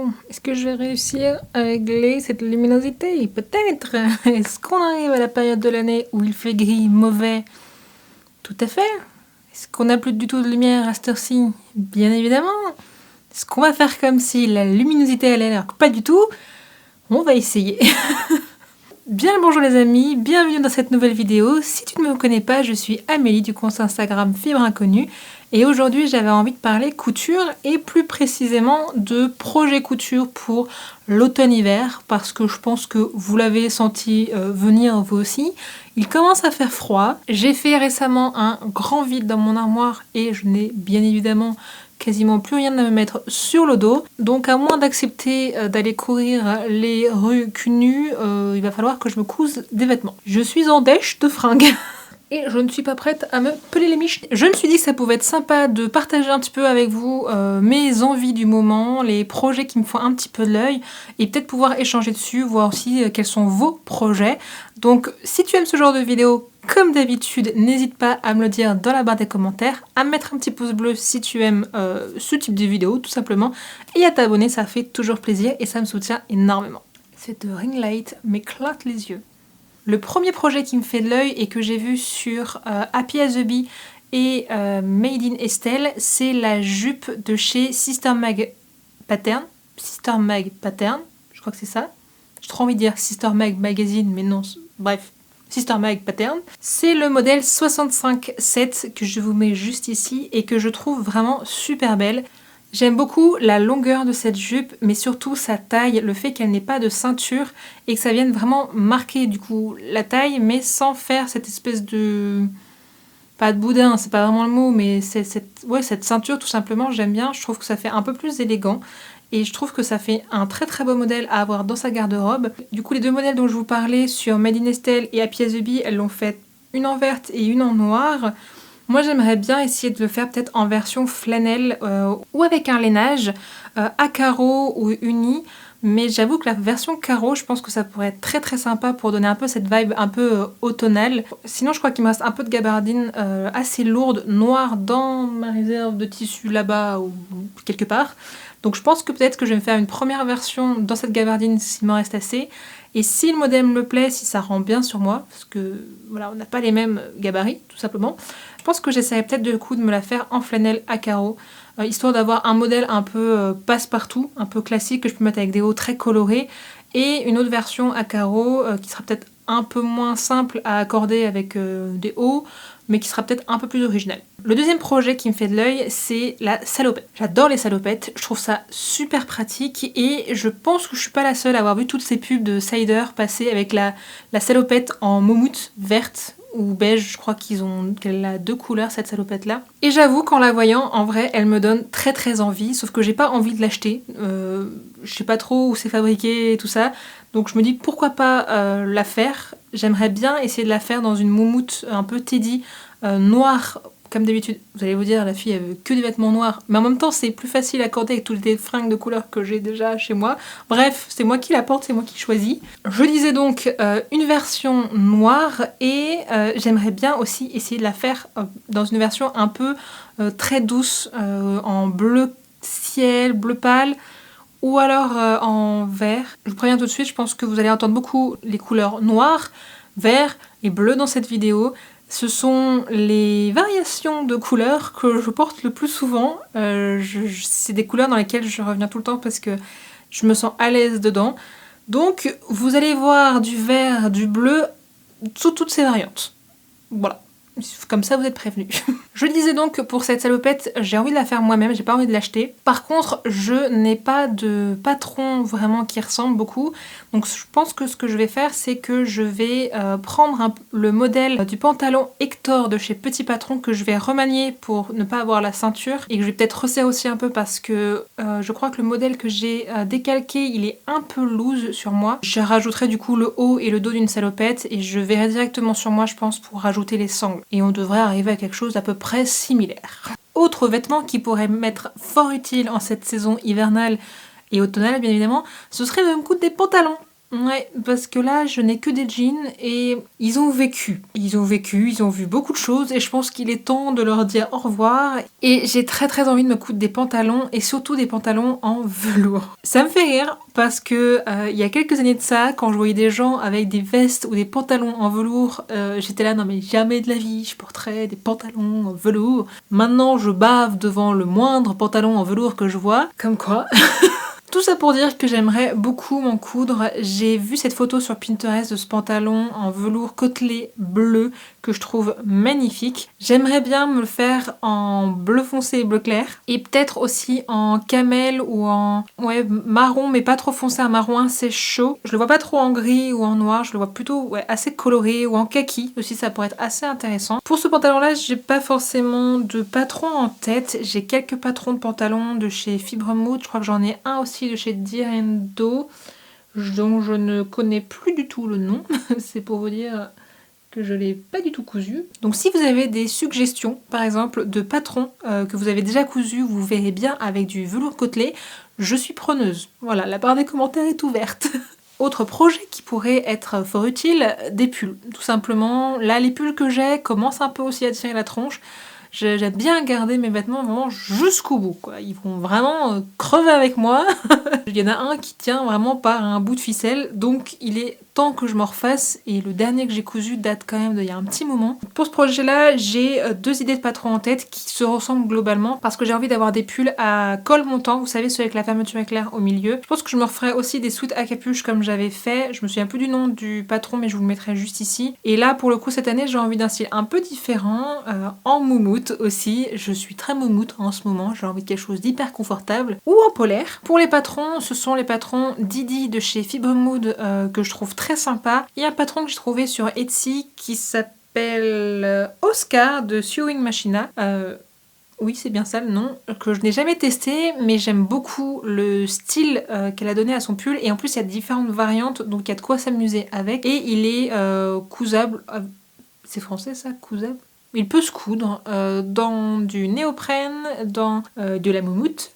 Bon, est-ce que je vais réussir à régler cette luminosité? Peut-être. Est-ce qu'on arrive à la période de l'année où il fait gris, mauvais? Tout à fait. Est-ce qu'on n'a plus du tout de lumière à cette heure-ci? Bien évidemment. Est-ce qu'on va faire comme si la luminosité allait alors que pas du tout? On va essayer. Bien le bonjour les amis, bienvenue dans cette nouvelle vidéo. Si tu ne me connais pas, je suis Amélie du compte Instagram Fibre Inconnue et aujourd'hui j'avais envie de parler couture et plus précisément de projet couture pour l'automne-hiver parce que je pense que vous l'avez senti venir vous aussi. Il commence à faire froid. J'ai fait récemment un grand vide dans mon armoire et je n'ai bien évidemment quasiment plus rien à me mettre sur le dos. Donc à moins d'accepter d'aller courir les rues cul nu, il va falloir que je me couse des vêtements. Je suis en dèche de fringues. Et je ne suis pas prête à me peler les miches. Je me suis dit que ça pouvait être sympa de partager un petit peu avec vous mes envies du moment, les projets qui me font un petit peu de l'œil, et peut-être pouvoir échanger dessus, voir aussi quels sont vos projets. Donc si tu aimes ce genre de vidéo, comme d'habitude, n'hésite pas à me le dire dans la barre des commentaires, à mettre un petit pouce bleu si tu aimes ce type de vidéo, tout simplement, et à t'abonner, ça fait toujours plaisir et ça me soutient énormément. Cette ring light m'éclate les yeux. Le premier projet qui me fait de l'œil et que j'ai vu sur Happy as a Bee et Made in Estelle, c'est la jupe de chez Sister Mag Pattern. Sister Mag Pattern, je crois que c'est ça. J'ai trop envie de dire Sister Mag Magazine, mais non, bref. Sister Mag Pattern. C'est le modèle 65-7 que je vous mets juste ici et que je trouve vraiment super belle. J'aime beaucoup la longueur de cette jupe, mais surtout sa taille, le fait qu'elle n'ait pas de ceinture et que ça vienne vraiment marquer du coup la taille, mais sans faire cette espèce de... pas de boudin, c'est pas vraiment le mot, mais cette ceinture tout simplement, j'aime bien. Je trouve que ça fait un peu plus élégant et je trouve que ça fait un très très beau modèle à avoir dans sa garde-robe. Du coup, les deux modèles dont je vous parlais sur Made in Estelle et Happy as a Bee, elles l'ont fait une en verte et une en noir. Moi j'aimerais bien essayer de le faire peut-être en version flanelle ou avec un lainage à carreaux ou uni, mais j'avoue que la version carreau je pense que ça pourrait être très très sympa pour donner un peu cette vibe un peu automnale. Sinon je crois qu'il me reste un peu de gabardine assez lourde, noire dans ma réserve de tissu là-bas ou quelque part. Donc je pense que peut-être que je vais me faire une première version dans cette gabardine s'il m'en reste assez. Et si le modèle me plaît, si ça rend bien sur moi, parce que voilà, on n'a pas les mêmes gabarits tout simplement, je pense que j'essaierai peut-être de me la faire en flanelle à carreaux, histoire d'avoir un modèle un peu passe-partout, un peu classique que je peux mettre avec des hauts très colorés, et une autre version à carreaux qui sera peut-être un peu moins simple à accorder avec des hauts, mais qui sera peut-être un peu plus original. Le deuxième projet qui me fait de l'œil, c'est la salopette. J'adore les salopettes, je trouve ça super pratique et je pense que je suis pas la seule à avoir vu toutes ces pubs de Cider passer avec la salopette en moumoute verte ou beige, je crois qu'elle a deux couleurs cette salopette là. Et j'avoue qu'en la voyant, en vrai, elle me donne très très envie, sauf que j'ai pas envie de l'acheter. Je sais pas trop où c'est fabriqué et tout ça, donc je me dis pourquoi pas la faire. J'aimerais bien essayer de la faire dans une moumoute un peu Teddy noire. Comme d'habitude, vous allez vous dire, la fille elle veut que des vêtements noirs, mais en même temps c'est plus facile à accorder avec toutes les fringues de couleur que j'ai déjà chez moi. Bref, c'est moi qui la porte, c'est moi qui choisis. Je disais donc une version noire et j'aimerais bien aussi essayer de la faire dans une version un peu très douce, en bleu ciel, bleu pâle, ou alors en vert. Je vous préviens tout de suite, je pense que vous allez entendre beaucoup les couleurs noires, vert et bleu dans cette vidéo. Ce sont les variations de couleurs que je porte le plus souvent. C'est des couleurs dans lesquelles je reviens tout le temps parce que je me sens à l'aise dedans. Donc vous allez voir du vert, du bleu, sous toutes ces variantes. Voilà. Comme ça vous êtes prévenus. Je disais donc que pour cette salopette, j'ai envie de la faire moi-même, j'ai pas envie de l'acheter. Par contre, je n'ai pas de patron vraiment qui ressemble beaucoup. Donc je pense que ce que je vais faire, c'est que je vais prendre le modèle du pantalon Hector de chez Petit Patron que je vais remanier pour ne pas avoir la ceinture et que je vais peut-être resserrer aussi un peu parce que je crois que le modèle que j'ai décalqué, il est un peu loose sur moi. Je rajouterai du coup le haut et le dos d'une salopette et je verrai directement sur moi, je pense, pour rajouter les sangles. Et on devrait arriver à quelque chose d'à peu près similaire. Autre vêtement qui pourrait m'être fort utile en cette saison hivernale et automnale bien évidemment, ce serait de me coudre des pantalons. Ouais, parce que là, je n'ai que des jeans et ils ont vécu. Ils ont vu beaucoup de choses et je pense qu'il est temps de leur dire au revoir. Et j'ai très très envie de me coudre des pantalons et surtout des pantalons en velours. Ça me fait rire parce que il y a quelques années de ça, quand je voyais des gens avec des vestes ou des pantalons en velours, j'étais là, non mais jamais de la vie, je porterais des pantalons en velours. Maintenant, je bave devant le moindre pantalon en velours que je vois. Comme quoi... Tout ça pour dire que j'aimerais beaucoup m'en coudre. J'ai vu cette photo sur Pinterest de ce pantalon en velours côtelé bleu que je trouve magnifique. J'aimerais bien me le faire en bleu foncé et bleu clair. Et peut-être aussi en camel ou en marron, mais pas trop foncé, un marron assez chaud. Je le vois pas trop en gris ou en noir, je le vois plutôt assez coloré ou en kaki aussi, ça pourrait être assez intéressant. Pour ce pantalon-là, j'ai pas forcément de patron en tête. J'ai quelques patrons de pantalons de chez Fibremood. Je crois que j'en ai un aussi de chez Direndo, dont je ne connais plus du tout le nom. C'est pour vous dire que je l'ai pas du tout cousu. Donc si vous avez des suggestions, par exemple, de patrons que vous avez déjà cousus, vous verrez bien avec du velours côtelé, je suis preneuse. Voilà, la barre des commentaires est ouverte. Autre projet qui pourrait être fort utile, des pulls. Tout simplement, là les pulls que j'ai commencent un peu aussi à tirer la tronche. J'aime bien garder mes vêtements vraiment jusqu'au bout, quoi. Ils vont vraiment crever avec moi. Il y en a un qui tient vraiment par un bout de ficelle, donc il est temps que je m'en refasse. Et le dernier que j'ai cousu date quand même d'il y a un petit moment. Pour ce projet-là, j'ai 2 idées de patrons en tête qui se ressemblent globalement parce que j'ai envie d'avoir des pulls à col montant, vous savez, ceux avec la fermeture éclair au milieu. Je pense que je me referai aussi des sweats à capuche comme j'avais fait. Je me souviens plus du nom du patron, mais je vous le mettrai juste ici. Et là, pour le coup, cette année, j'ai envie d'un style un peu différent, en moumoute aussi. Je suis très moumoute en ce moment, j'ai envie de quelque chose d'hyper confortable. Ou en polaire. Pour les patrons, ce sont les patrons Didi de chez Fibremood que je trouve très sympa. Il y a un patron que j'ai trouvé sur Etsy qui s'appelle Oscar de Sewing Machina. Oui, c'est bien ça le nom, que je n'ai jamais testé, mais j'aime beaucoup le style qu'elle a donné à son pull. Et en plus, il y a différentes variantes, donc il y a de quoi s'amuser avec. Et il est cousable. C'est français ça, cousable? Il peut se coudre dans du néoprène, dans de la moumoute,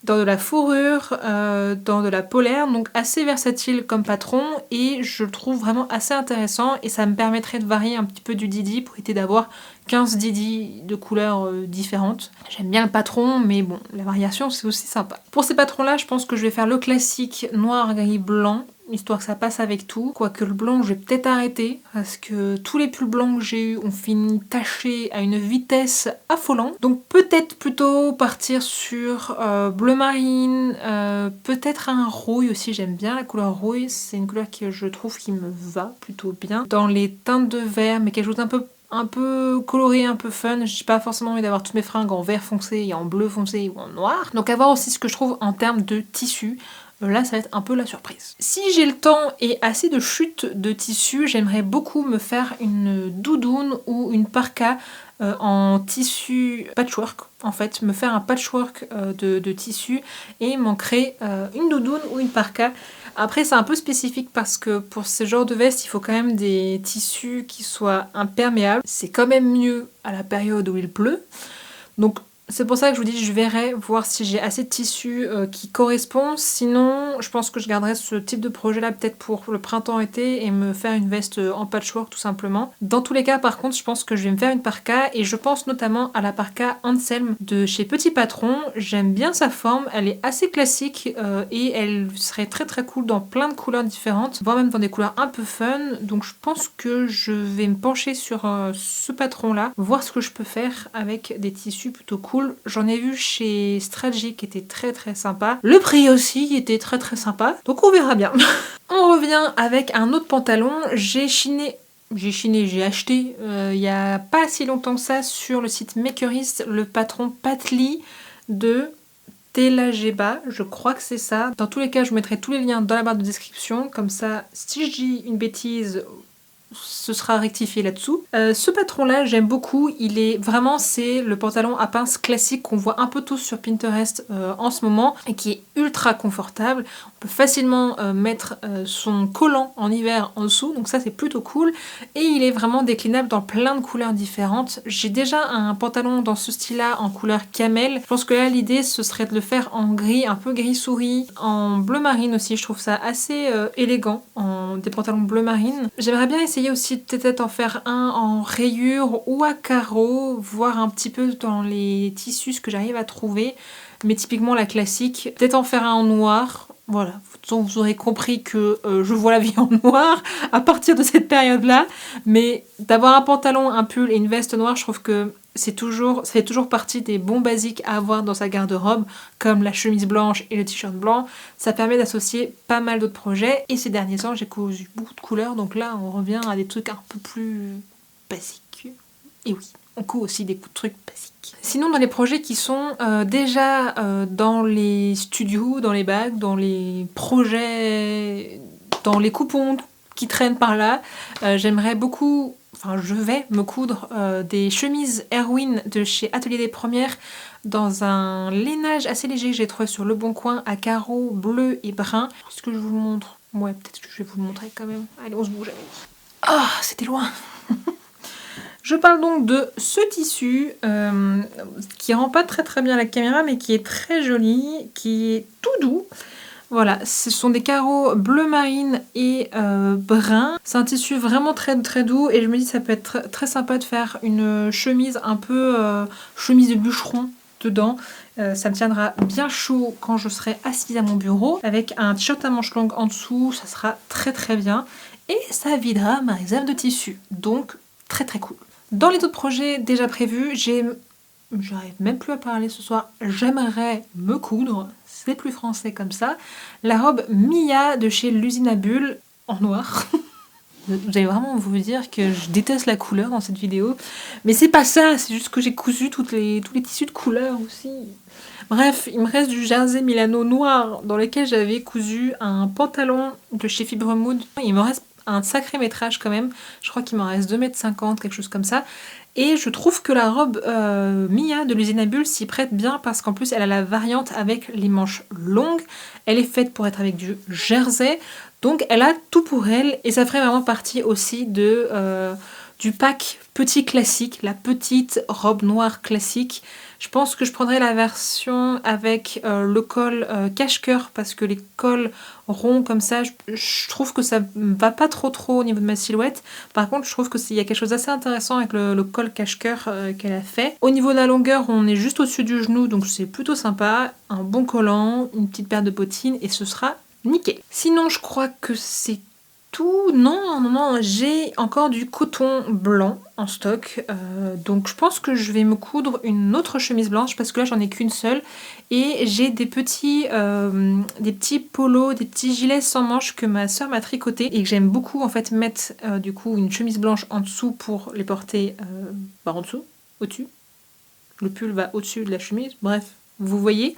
dans de la fourrure, dans de la polaire, donc assez versatile comme patron et je le trouve vraiment assez intéressant et ça me permettrait de varier un petit peu du Didi pour éviter d'avoir 15 Didi de couleurs différentes. J'aime bien le patron, mais bon, la variation c'est aussi sympa. Pour ces patrons-là, je pense que je vais faire le classique noir, gris, blanc, histoire que ça passe avec tout. Quoique le blanc, je vais peut-être arrêter, parce que tous les pulls blancs que j'ai eu ont fini tachés à une vitesse affolante. Donc peut-être plutôt partir sur bleu marine, peut-être un rouille aussi, j'aime bien la couleur rouille, c'est une couleur que je trouve qui me va plutôt bien. Dans les teintes de vert, mais quelque chose un peu coloré, un peu fun. J'ai pas forcément envie d'avoir toutes mes fringues en vert foncé et en bleu foncé ou en noir. Donc à voir aussi ce que je trouve en termes de tissu. Là, ça va être un peu la surprise. Si j'ai le temps et assez de chute de tissu, j'aimerais beaucoup me faire une doudoune ou une parka en tissu patchwork. En fait, me faire un patchwork de tissu et m'en créer une doudoune ou une parka. Après, c'est un peu spécifique parce que pour ce genre de veste, il faut quand même des tissus qui soient imperméables. C'est quand même mieux à la période où il pleut. Donc, c'est pour ça que je vous dis, je verrai voir si j'ai assez de tissu qui correspond. Sinon, je pense que je garderai ce type de projet-là peut-être pour le printemps-été et me faire une veste en patchwork tout simplement. Dans tous les cas, par contre, je pense que je vais me faire une parka et je pense notamment à la parka Anselme de chez Petit Patron. J'aime bien sa forme, elle est assez classique et elle serait très très cool dans plein de couleurs différentes, voire même dans des couleurs un peu fun. Donc je pense que je vais me pencher sur ce patron-là, voir ce que je peux faire avec des tissus plutôt cool. J'en ai vu chez Strategy qui était très très sympa. Le prix aussi était très très sympa. Donc on verra bien. On revient avec un autre pantalon. J'ai acheté il y a pas si longtemps que ça sur le site Makerist le patron Patli de Telageba, je crois que c'est ça. Dans tous les cas, je vous mettrai tous les liens dans la barre de description. Comme ça, si je dis une bêtise, ce sera rectifié là-dessous. Ce patron-là, j'aime beaucoup. Il est vraiment, c'est le pantalon à pince classique qu'on voit un peu tous sur Pinterest en ce moment et qui est ultra confortable. On peut facilement mettre son collant en hiver en dessous, donc ça c'est plutôt cool. Et il est vraiment déclinable dans plein de couleurs différentes. J'ai déjà un pantalon dans ce style-là en couleur camel. Je pense que là l'idée ce serait de le faire en gris, un peu gris souris, en bleu marine aussi. Je trouve ça assez élégant, en des pantalons bleu marine. J'aimerais bien essayer aussi peut-être en faire un en rayures ou à carreaux, voir un petit peu dans les tissus que j'arrive à trouver, mais typiquement la classique. Peut-être en faire un en noir, voilà. Donc vous aurez compris que je vois la vie en noir à partir de cette période-là, mais d'avoir un pantalon, un pull et une veste noire, je trouve que ça fait toujours partie des bons basiques à avoir dans sa garde-robe, comme la chemise blanche et le t-shirt blanc. Ça permet d'associer pas mal d'autres projets. Et ces derniers temps, j'ai cousu beaucoup de couleurs, donc là, on revient à des trucs un peu plus basiques. Et oui, on coud aussi des trucs basiques. Sinon, dans les projets qui sont déjà dans les studios, dans les bacs, dans les projets, dans les coupons qui traînent par là, j'aimerais beaucoup... Enfin, je vais me coudre des chemises Erwin de chez Atelier des Premières dans un lainage assez léger que j'ai trouvé sur Le Bon Coin à carreaux bleu et brun. Est-ce que je vous le montre? Ouais, peut-être que je vais vous le montrer quand même. Allez, on se bouge avec. Ah, c'était loin. Je parle donc de ce tissu qui rend pas très bien la caméra, mais qui est très joli, qui est tout doux. Voilà, ce sont des carreaux bleu marine et brun. C'est un tissu vraiment très doux et je me dis que ça peut être très sympa de faire une chemise un peu chemise de bûcheron dedans. Ça me tiendra bien chaud quand je serai assise à mon bureau avec un t-shirt à manches longues en dessous. Ça sera très bien et ça videra ma réserve de tissu. Donc très cool. Dans les autres projets déjà prévus, j'arrive même plus à parler ce soir. J'aimerais me coudre, c'est plus français comme ça, la robe Mia de chez l'usine à bulles en noir. Vous allez vraiment vous dire que je déteste la couleur dans cette vidéo. Mais c'est pas ça, c'est juste que j'ai cousu tous les tissus de couleur aussi. Bref, il me reste du jersey Milano noir dans lequel j'avais cousu un pantalon de chez Fibremood. Il me reste un sacré métrage quand même. Je crois qu'il m'en reste 2,50 m, quelque chose comme ça. Et je trouve que la robe Mia de l'usine à bulles s'y prête bien parce qu'en plus elle a la variante avec les manches longues. Elle est faite pour être avec du jersey. Donc elle a tout pour elle et ça ferait vraiment partie aussi du pack petit classique, la petite robe noire classique. Je pense que je prendrai la version avec le col cache-cœur parce que les cols ronds comme ça, je trouve que ça va pas trop au niveau de ma silhouette. Par contre, je trouve qu'il y a quelque chose d'assez intéressant avec le col cache-cœur qu'elle a fait. Au niveau de la longueur, on est juste au-dessus du genou, donc c'est plutôt sympa. Un bon collant, une petite paire de bottines et ce sera nickel. Sinon, je crois que c'est tout. Non, j'ai encore du coton blanc en stock. Donc je pense que je vais me coudre une autre chemise blanche parce que là j'en ai qu'une seule. Et j'ai des petits polos, des petits gilets sans manches que ma soeur m'a tricoté et que j'aime beaucoup en fait mettre du coup une chemise blanche en dessous pour les porter en dessous, au-dessus. Le pull va au-dessus de la chemise, bref. Vous voyez,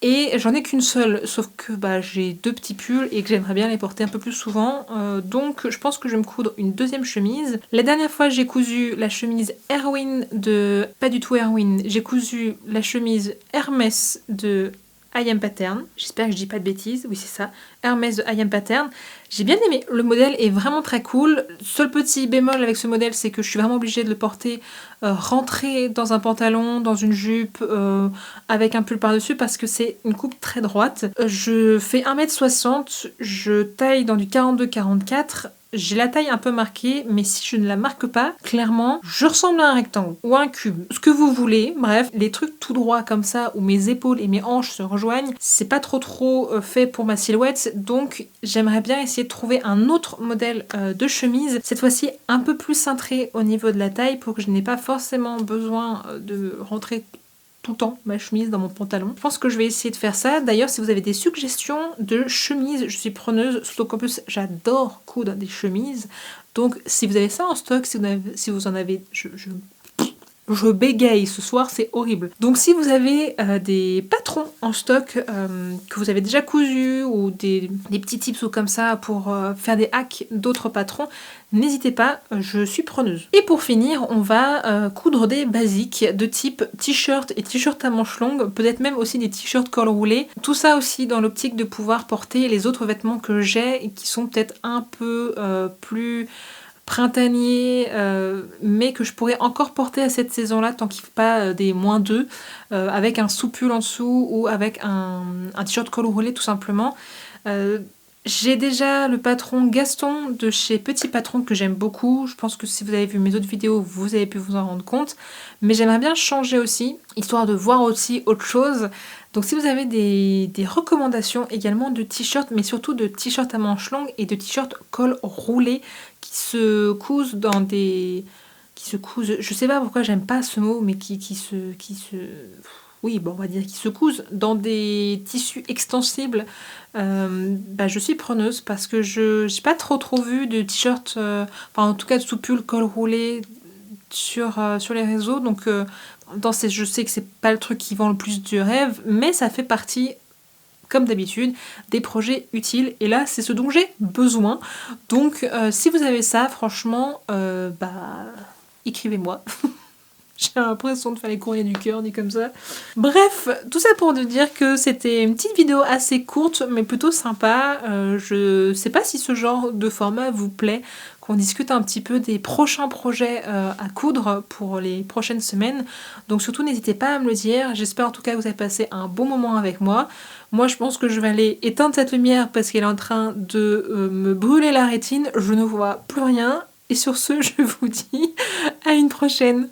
et j'en ai qu'une seule, sauf que j'ai deux petits pulls et que j'aimerais bien les porter un peu plus souvent, donc je pense que je vais me coudre une deuxième chemise. La dernière fois j'ai cousu la chemise Erwin de... pas du tout Erwin, j'ai cousu la chemise Hermès de I Am Pattern, j'espère que je dis pas de bêtises, oui c'est ça, Hermès de I Am Pattern. J'ai bien aimé, le modèle est vraiment très cool. Seul petit bémol avec ce modèle, c'est que je suis vraiment obligée de le porter rentré dans un pantalon, dans une jupe, avec un pull par-dessus parce que c'est une coupe très droite. Je fais 1m60, je taille dans du 42-44. J'ai la taille un peu marquée, mais si je ne la marque pas, clairement, je ressemble à un rectangle ou un cube. Ce que vous voulez, bref, les trucs tout droits comme ça, où mes épaules et mes hanches se rejoignent, c'est pas trop fait pour ma silhouette, donc j'aimerais bien essayer de trouver un autre modèle de chemise, cette fois-ci un peu plus cintré au niveau de la taille pour que je n'ai pas forcément besoin de rentrer tout le temps ma chemise dans mon pantalon. Je pense que je vais essayer de faire ça. D'ailleurs, si vous avez des suggestions de chemises, je suis preneuse, surtout qu'en plus j'adore coudre des chemises. Donc si vous avez ça en stock, si vous en avez, Je bégaye ce soir, c'est horrible. Donc si vous avez des patrons en stock que vous avez déjà cousus ou des petits tips ou comme ça pour faire des hacks d'autres patrons, n'hésitez pas, je suis preneuse. Et pour finir, on va coudre des basiques de type t-shirt et t-shirt à manches longues, peut-être même aussi des t-shirts col roulé. Tout ça aussi dans l'optique de pouvoir porter les autres vêtements que j'ai et qui sont peut-être un peu plus printanier, mais que je pourrais encore porter à cette saison-là tant qu'il ne fait pas des -2, avec un sous-pull en dessous ou avec un t-shirt col roulé tout simplement. J'ai déjà le patron Gaston de chez Petit Patron que j'aime beaucoup. Je pense que si vous avez vu mes autres vidéos, vous avez pu vous en rendre compte. Mais j'aimerais bien changer aussi, histoire de voir aussi autre chose. Donc si vous avez des recommandations également de t-shirts, mais surtout de t-shirts à manches longues et de t-shirts col roulé qui se cousent dans des... qui se cousent... Je sais pas pourquoi j'aime pas ce mot, mais qui se... Oui, bon, on va dire qui se cousent dans des tissus extensibles. Je suis preneuse parce que je n'ai pas trop vu de t-shirts, enfin en tout cas de sous-pull col roulé sur les réseaux. Donc je sais que c'est pas le truc qui vend le plus du rêve, mais ça fait partie, comme d'habitude, des projets utiles. Et là, c'est ce dont j'ai besoin. Donc si vous avez ça, franchement, écrivez-moi. J'ai l'impression de faire les courriers du cœur, dit comme ça. Bref, tout ça pour te dire que c'était une petite vidéo assez courte, mais plutôt sympa. Je sais pas si ce genre de format vous plaît, qu'on discute un petit peu des prochains projets à coudre pour les prochaines semaines. Donc surtout, n'hésitez pas à me le dire. J'espère en tout cas que vous avez passé un bon moment avec moi. Moi, je pense que je vais aller éteindre cette lumière parce qu'elle est en train de me brûler la rétine. Je ne vois plus rien. Et sur ce, je vous dis à une prochaine.